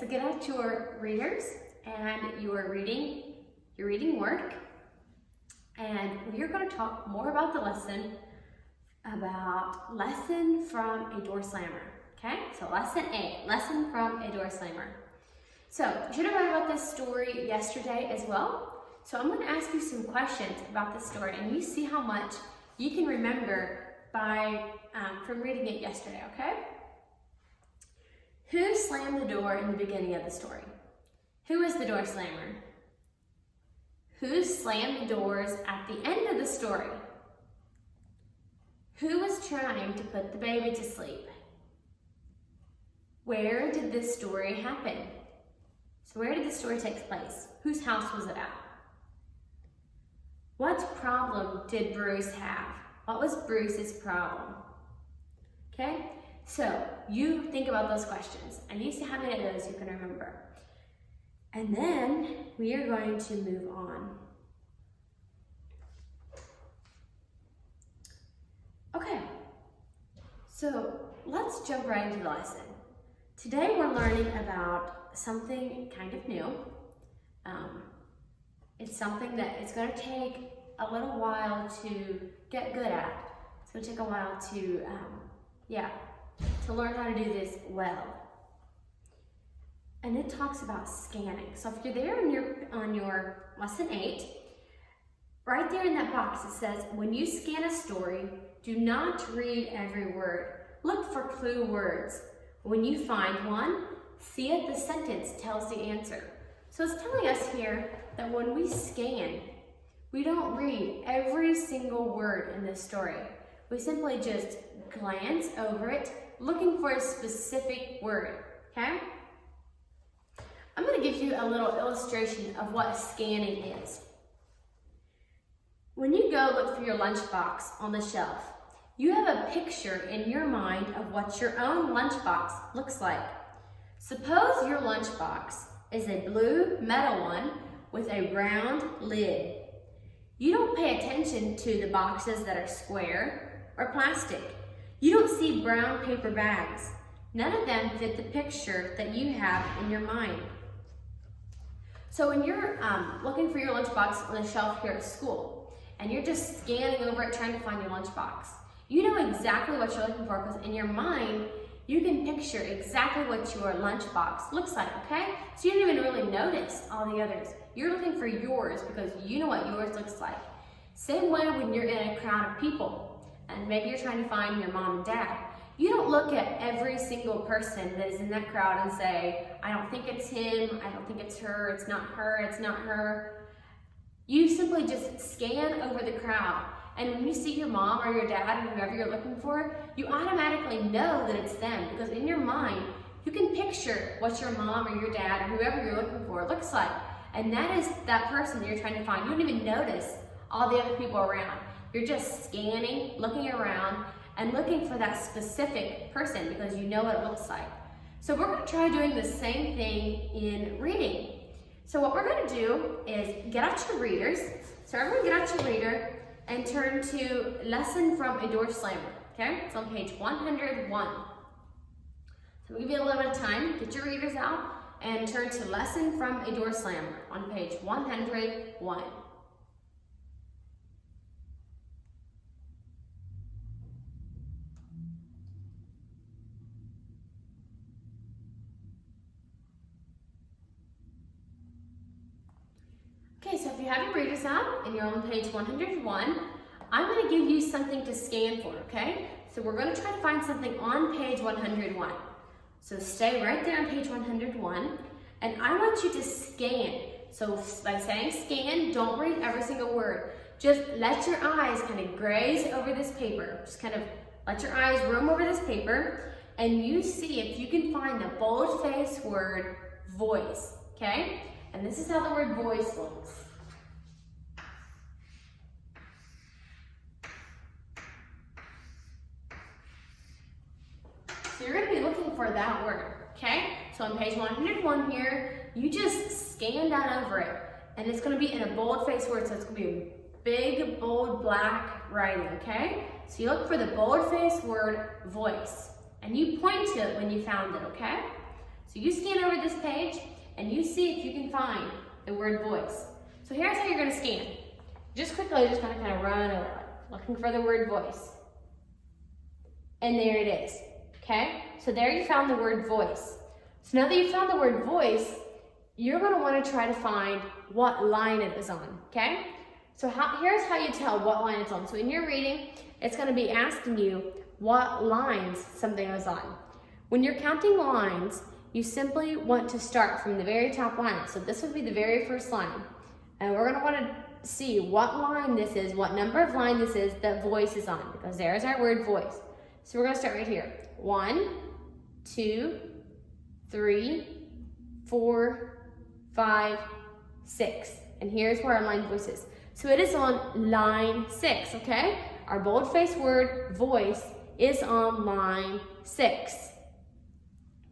so get out your readers and your reading work, and we're going to talk more about the lesson from a door slammer. Okay, so lesson 8, lesson from a door slammer. So you should have read about this story yesterday as well. So I'm going to ask you some questions about this story, and you see how much you can remember from reading it yesterday. Okay. Who slammed the door in the beginning of the story? Who is the door slammer? Who slammed the doors at the end of the story? Who was trying to put the baby to sleep? Where did this story happen? So where did the story take place? Whose house was it at? What problem did Bruce have? What was Bruce's problem? Okay, so you think about those questions and you see how many of those you can remember. And then we are going to move on. Okay, so let's jump right into the lesson. Today we're learning about something kind of new. It's something that it's going to take a little while to get good at. It's going to take a while to learn how to do this well. And it talks about scanning. So if you're there on your lesson 8, right there in that box it says, when you scan a story, do not read every word. Look for clue words. When you find one, see if the sentence tells the answer. So it's telling us here that when we scan, we don't read every single word in this story. We simply just glance over it, looking for a specific word, okay? I'm going to give you a little illustration of what scanning is. When you go look for your lunchbox on the shelf, you have a picture in your mind of what your own lunchbox looks like. Suppose your lunchbox is a blue metal one with a round lid. You don't pay attention to the boxes that are square or plastic. You don't see brown paper bags. None of them fit the picture that you have in your mind. So when you're looking for your lunchbox on the shelf here at school, and you're just scanning over it trying to find your lunchbox, you know exactly what you're looking for because in your mind, you can picture exactly what your lunchbox looks like, okay? So you don't even really notice all the others. You're looking for yours because you know what yours looks like. Same way when you're in a crowd of people and maybe you're trying to find your mom and dad. You don't look at every single person that is in that crowd and say, I don't think it's him, I don't think it's her, it's not her, it's not her. You simply just scan over the crowd. And when you see your mom or your dad or whoever you're looking for, you automatically know that it's them because in your mind, you can picture what your mom or your dad or whoever you're looking for looks like. And that is that person that you're trying to find. You don't even notice all the other people around. You're just scanning, looking around, and looking for that specific person because you know what it looks like. So we're going to try doing the same thing in reading. So what we're going to do is get out your readers. So everyone get out your reader and turn to Lesson from a Door Slammer, okay? It's on page 101. So we'll give you a little bit of time, get your readers out, and turn to Lesson from a Door Slammer on page 101. Okay, so if you have your readers out and you're on page 101, I'm going to give you something to scan for, okay? So we're going to try to find something on page 101. So stay right there on page 101, and I want you to scan. So by saying scan, don't read every single word. Just let your eyes kind of graze over this paper. Just kind of let your eyes roam over this paper, and you see if you can find the bold-faced word voice, okay? And this is how the word voice looks. So you're going to be looking for that word, okay? So on page 101 here, you just scan that over it. And it's going to be in a bold-faced word, so it's going to be a big, bold, black writing, okay? So you look for the bold-faced word voice. And you point to it when you found it, okay? So you scan over this page and you see if you can find the word voice. So here's how you're gonna scan. Just quickly, just gonna kind of run over it, looking for the word voice. And there it is, okay? So there you found the word voice. So now that you found the word voice, you're gonna wanna try to find what line it is on, okay? So here's how you tell what line it's on. So in your reading, it's gonna be asking you what lines something is on. When you're counting lines, you simply want to start from the very top line. So this would be the very first line. And we're gonna wanna see what line this is, what number of line this is that voice is on, because there's our word voice. So we're gonna start right here. 1, 2, 3, 4, 5, 6. And here's where our line voice is. So it is on line 6, okay? Our bold-faced word voice is on line 6.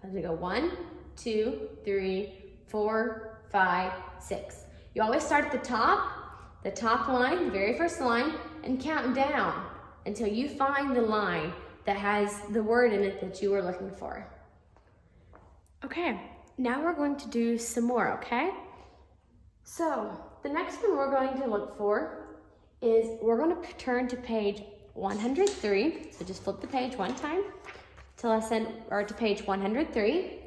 As we go 1, 2, 3, 4, 5, 6. You always start at the top line, the very first line, and count down until you find the line that has the word in it that you were looking for. Okay, now we're going to do some more, okay? So the next one we're going to look for is we're going to turn to page 103. So just flip the page one time to page 103.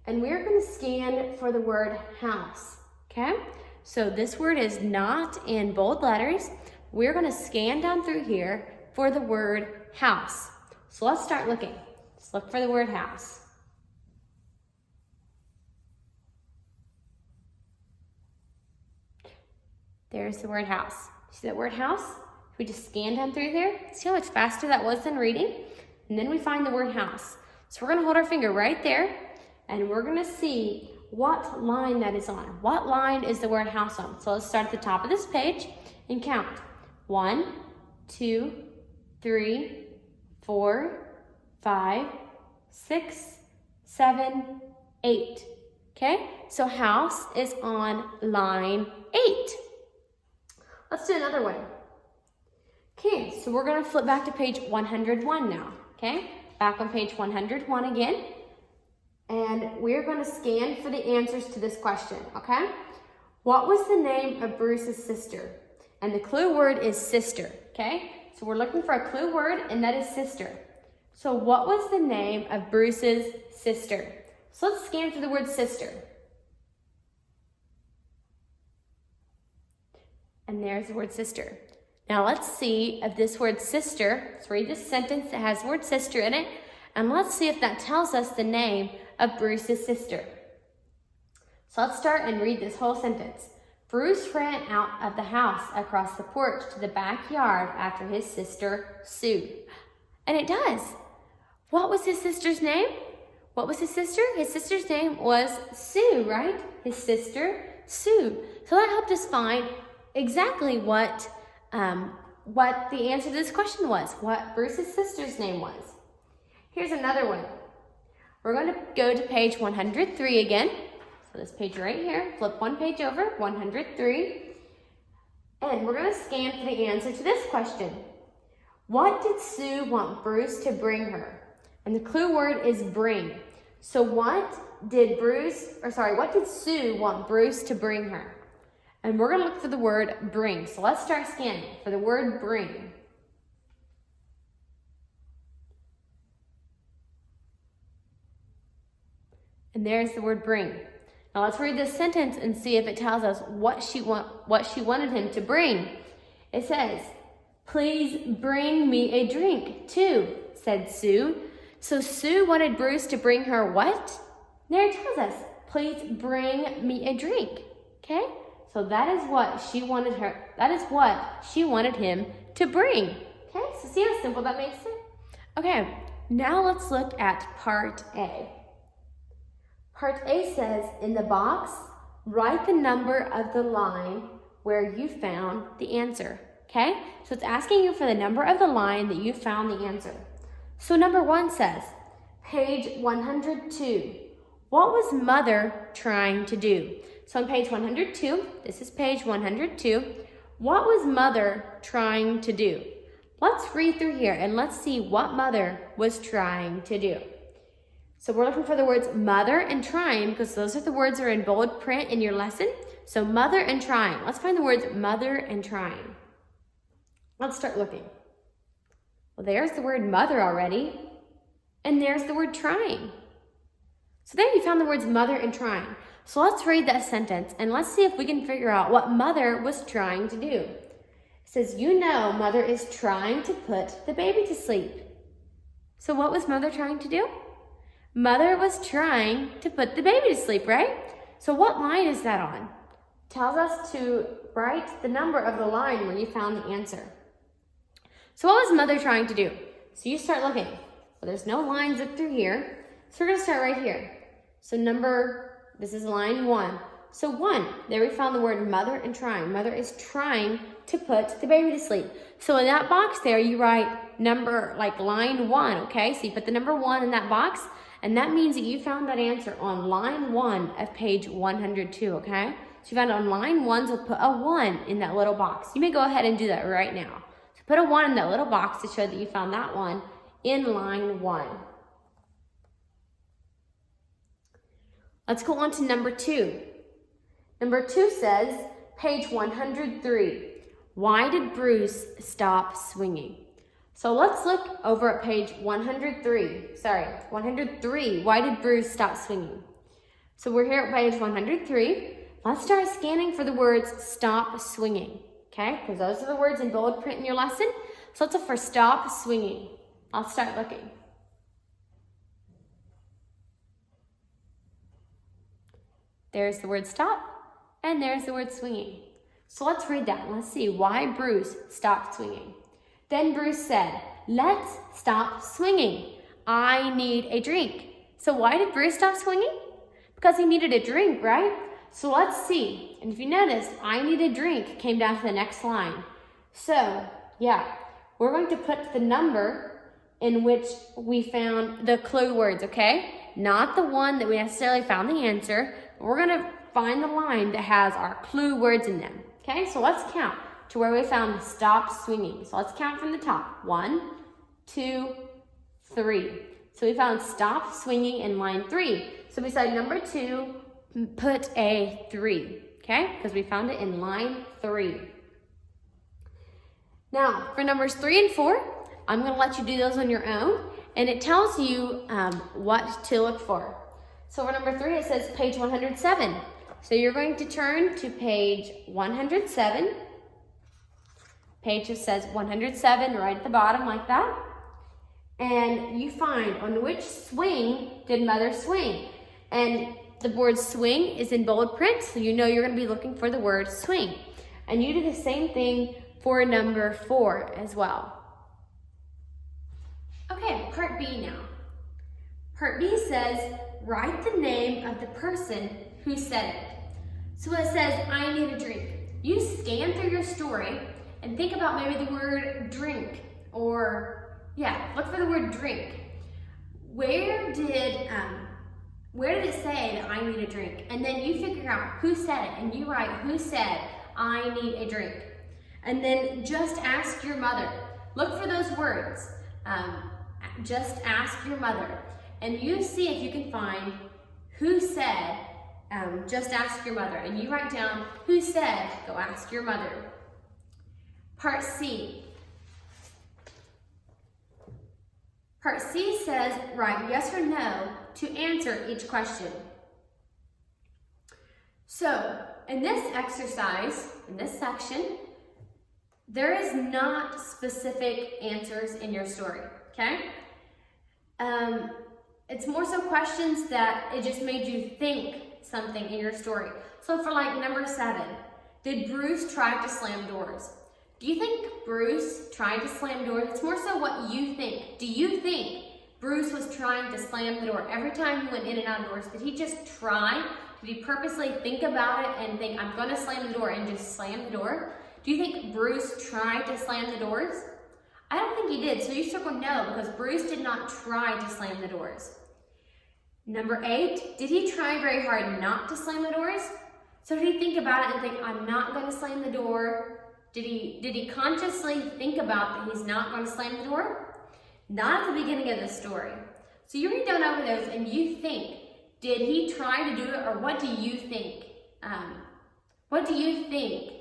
And we're going to scan for the word house, okay? So this word is not in bold letters. We're going to scan down through here for the word house. So let's start looking. Let's look for the word house. There's the word house. See that word house? We just scan down through there. See how much faster that was than reading? And then we find the word house. So we're gonna hold our finger right there and we're gonna see what line that is on. What line is the word house on? So let's start at the top of this page and count. 1, 2, 3, 4, 5, 6, 7, 8. Okay, so house is on line 8. Let's do another one. Okay, so we're gonna flip back to page 101 now, okay? Back on page 101 again. And we're gonna scan for the answers to this question, okay? What was the name of Bruce's sister? And the clue word is sister, okay? So we're looking for a clue word, and that is sister. So what was the name of Bruce's sister? So let's scan for the word sister. And there's the word sister. Now let's see if this word sister, let's read this sentence that has the word sister in it, and let's see if that tells us the name of Bruce's sister. So let's start and read this whole sentence. Bruce ran out of the house across the porch to the backyard after his sister, Sue. And it does. What was his sister's name? What was his sister? His sister's name was Sue, right? His sister, Sue. So that helped us find exactly what the answer to this question was, what Bruce's sister's name was. Here's another one. We're going to go to page 103 again. So this page right here, flip one page over, 103. And we're going to scan for the answer to this question. What did Sue want Bruce to bring her? And the clue word is bring. So what did Sue want Bruce to bring her? And we're going to look for the word bring. So let's start scanning for the word bring. And there's the word bring. Now let's read this sentence and see if it tells us what she wanted him to bring. It says, "Please bring me a drink too," said Sue. So Sue wanted Bruce to bring her what? There it tells us, "Please bring me a drink." Okay? So that is what she wanted him to bring. Okay? So see how simple that makes it? Okay, now let's look at part A. Part A says, in the box, write the number of the line where you found the answer. Okay? So it's asking you for the number of the line that you found the answer. So number 1 says, page 102. What was Mother trying to do? So on page 102, this is page 102. What was Mother trying to do? Let's read through here and let's see what Mother was trying to do. So we're looking for the words mother and trying because those are the words that are in bold print in your lesson. So mother and trying. Let's find the words mother and trying. Let's start looking. Well, there's the word mother already. And there's the word trying. So there you found the words mother and trying. So let's read that sentence and let's see if we can figure out what mother was trying to do. It says, you know, mother is trying to put the baby to sleep. So what was mother trying to do? Mother was trying to put the baby to sleep, right? So what line is that on? It tells us to write the number of the line where you found the answer. So what was mother trying to do? So you start looking. Well, there's no lines up through here. So we're gonna start right here. So this is line 1. So 1, there we found the word mother and trying. Mother is trying to put the baby to sleep. So in that box there, you write number, like line 1, okay? So you put the number 1 in that box, and that means that you found that answer on line 1 of page 102, okay? So you found it on line 1, so put a 1 in that little box. You may go ahead and do that right now. So put a 1 in that little box to show that you found that one in line 1. Let's go on to number 2. Number 2 says, page 103, why did Bruce stop swinging? So let's look over at page 103. 103, why did Bruce stop swinging? So we're here at page 103. Let's start scanning for the words stop swinging, okay? Because those are the words in bold print in your lesson. So let's look for stop swinging. I'll start looking. There's the word stop, and there's the word swinging. So let's read that. Let's see why Bruce stopped swinging. Then Bruce said, let's stop swinging. I need a drink. So why did Bruce stop swinging? Because he needed a drink, right? So let's see. And if you notice, I need a drink came down to the next line. So, yeah, we're going to put the number in which we found the clue words, okay? Not the one that we necessarily found the answer. We're going to find the line that has our clue words in them, okay? So let's count to where we found stop swinging. So let's count from the top. 1, 2, 3. So we found stop swinging in line 3. So beside number 2, put a 3, okay? Because we found it in line 3. Now, for numbers 3 and 4, I'm going to let you do those on your own, and it tells you what to look for. So for number 3, it says page 107. So you're going to turn to page 107. Page just says 107 right at the bottom like that. And you find on which swing did mother swing. And the word swing is in bold print, so you know you're going to be looking for the word swing. And you do the same thing for number 4 as well. Okay, part B now. Part B says, write the name of the person who said it. So it says, I need a drink. You scan through your story and think about maybe the word drink, or look for the word drink. Where did it say that I need a drink? And then you figure out who said it, and you write who said I need a drink. And then just ask your mother. Look for those words. Just ask your mother. And you see if you can find who said, just ask your mother. And you write down who said, go ask your mother. Part C. Part C says, write yes or no to answer each question. So, in this exercise, in this section, there is not specific answers in your story, okay? It's more so questions that it just made you think something in your story. So for like number 7, did Bruce try to slam doors? Do you think Bruce tried to slam doors? It's more so what you think. Do you think Bruce was trying to slam the door every time he went in and out of doors? Did he just try? Did he purposely think about it and think, I'm gonna slam the door, and just slam the door? Do you think Bruce tried to slam the doors? I don't think he did, so you circle no, because Bruce did not try to slam the doors. Number 8, did he try very hard not to slam the doors? So did he think about it and think, I'm not gonna slam the door? Did he consciously think about that he's not going to slam the door? Not at the beginning of the story. So you read down over those and you think, did he try to do it, or what do you think? What do you think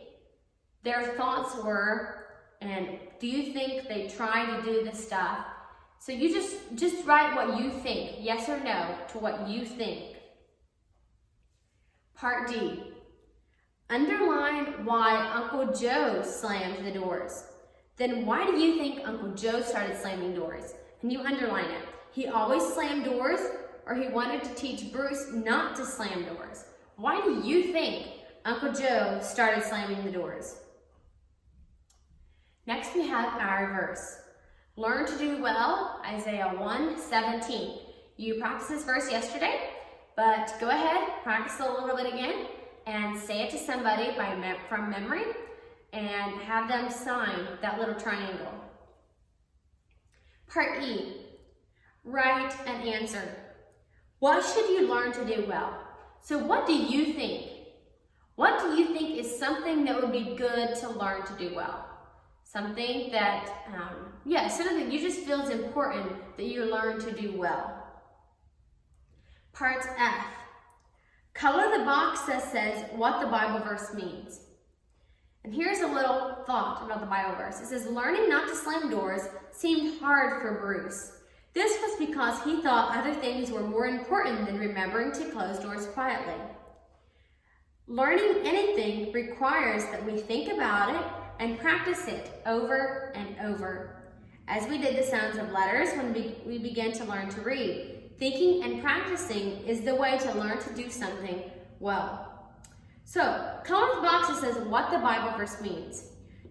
their thoughts were, and do you think they tried to do this stuff? So you just write what you think, yes or no, to what you think. Part D. Underline why Uncle Joe slammed the doors. Then why do you think Uncle Joe started slamming doors? And you underline it. He always slammed doors, or he wanted to teach Bruce not to slam doors. Why do you think Uncle Joe started slamming the doors? Next we have our verse. Learn to do well, Isaiah 1:17. You practiced this verse yesterday, but go ahead, practice it a little bit again, and say it to somebody from memory, and have them sign that little triangle. Part E. Write an answer. What should you learn to do well? So what do you think? What do you think is something that would be good to learn to do well? Something that, something that you just feel is important that you learn to do well. Part F. Color the box that says what the Bible verse means. And here's a little thought about the Bible verse. It says, learning not to slam doors seemed hard for Bruce. This was because he thought other things were more important than remembering to close doors quietly. Learning anything requires that we think about it and practice it over and over. As we did the sounds of letters when we began to learn to read, thinking and practicing is the way to learn to do something well. So, color the box that says what the Bible verse means.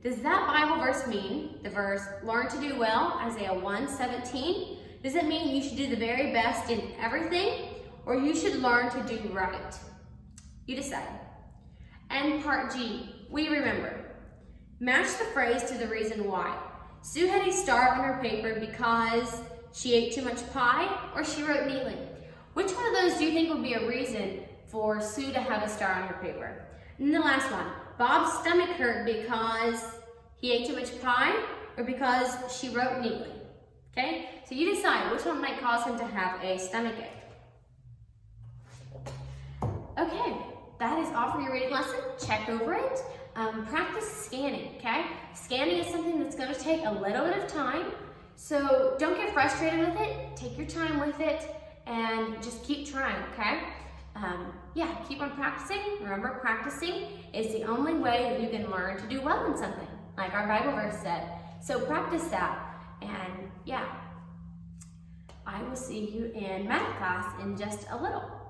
Does that Bible verse mean the verse, learn to do well, Isaiah 1:17? Does it mean you should do the very best in everything, or you should learn to do right? You decide. And part G, we remember. Match the phrase to the reason why. Sue had a star on her paper because she ate too much pie, or she wrote neatly. Which one of those do you think would be a reason for Sue to have a star on her paper? And the last one, Bob's stomach hurt because he ate too much pie, or because she wrote neatly. Okay, so you decide which one might cause him to have a stomachache. Okay, that is all for your reading lesson. Check over it. Practice scanning, okay? Scanning is something that's going to take a little bit of time, so don't get frustrated with it. Take your time with it and just keep trying, okay? Keep on practicing. Remember, practicing is the only way that you can learn to do well in something, like our Bible verse said. So practice that, and I will see you in math class in just a little.